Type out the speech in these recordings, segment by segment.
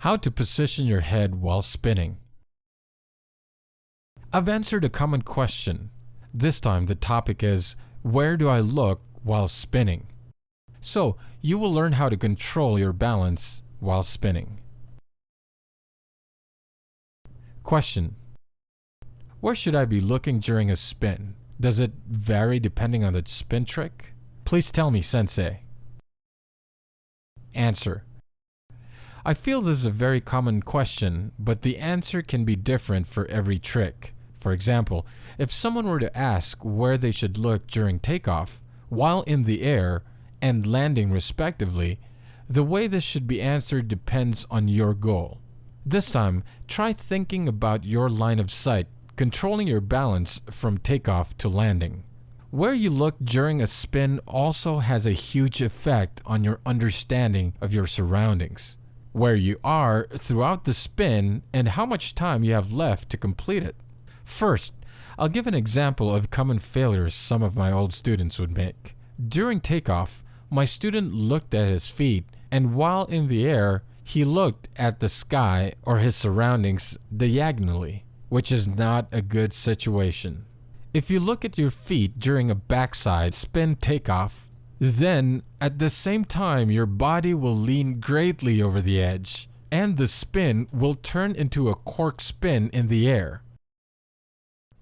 How to position your head while spinning. I've answered a common question. This time the topic is, where do I look while spinning? So, you will learn how to control your balance while spinning. Question: where should I be looking during a spin? Does it vary depending on the spin trick? Please tell me, Sensei. Answer: I feel this is a very common question, but the answer can be different for every trick. For example, if someone were to ask where they should look during takeoff, while in the air, and landing respectively, the way this should be answered depends on your goal. This time, try thinking about your line of sight, controlling your balance from takeoff to landing. Where you look during a spin also has a huge effect on your understanding of your surroundings, where you are throughout the spin, and how much time you have left to complete it. First, I'll give an example of common failures some of my old students would make. During takeoff, my student looked at his feet, and while in the air, he looked at the sky or his surroundings diagonally, which is not a good situation. If you look at your feet during a backside spin takeoff, then at the same time your body will lean greatly over the edge, and the spin will turn into a cork spin in the air.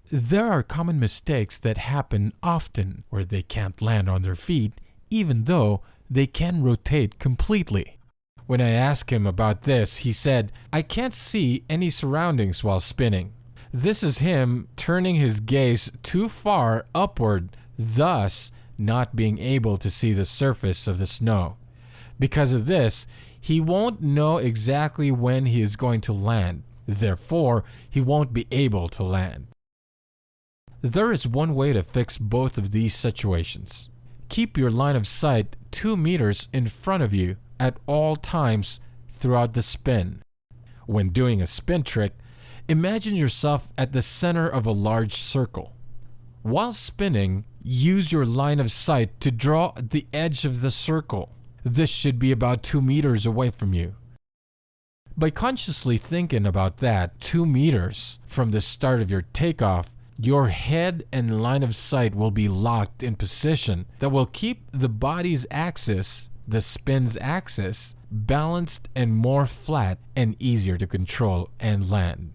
There are common mistakes that happen often where they can't land on their feet, even though they can rotate completely. When I asked him about this, he said, "I can't see any surroundings while spinning." This is him turning his gaze too far upward, thus not being able to see the surface of the snow. Because of this, he won't know exactly when he is going to land. Therefore, he won't be able to land. There is one way to fix both of these situations. Keep your line of sight 2 meters in front of you at all times throughout the spin. When doing a spin trick, imagine yourself at the center of a large circle. While spinning, use your line of sight to draw the edge of the circle. This should be about 2 meters away from you. By consciously thinking about that 2 meters from the start of your takeoff, your head and line of sight will be locked in position that will keep the body's axis, the spin's axis, balanced and more flat and easier to control and land.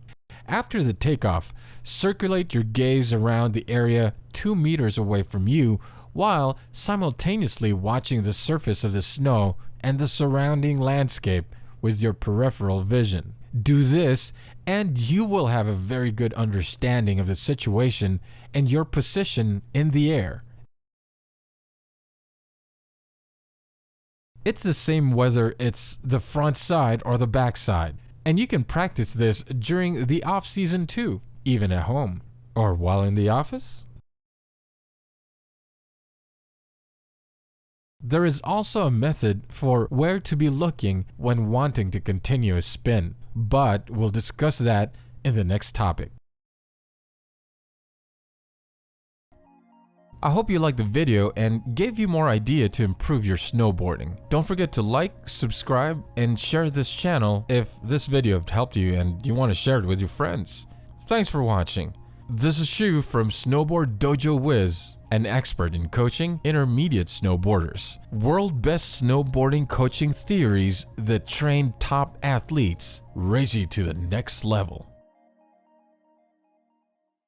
After the takeoff, circulate your gaze around the area 2 meters away from you while simultaneously watching the surface of the snow and the surrounding landscape with your peripheral vision. Do this and you will have a very good understanding of the situation and your position in the air. It's the same whether it's the front side or the back side. And you can practice this during the off-season too, even at home or while in the office. There is also a method for where to be looking when wanting to continue a spin, but we'll discuss that in the next topic. I hope you liked the video and gave you more idea to improve your snowboarding. Don't forget to like, subscribe, and share this channel if this video helped you and you want to share it with your friends. Thanks for watching. This is Shu from Snowboard Dojo Wiz, an expert in coaching intermediate snowboarders. World best snowboarding coaching theories that train top athletes, raise you to the next level.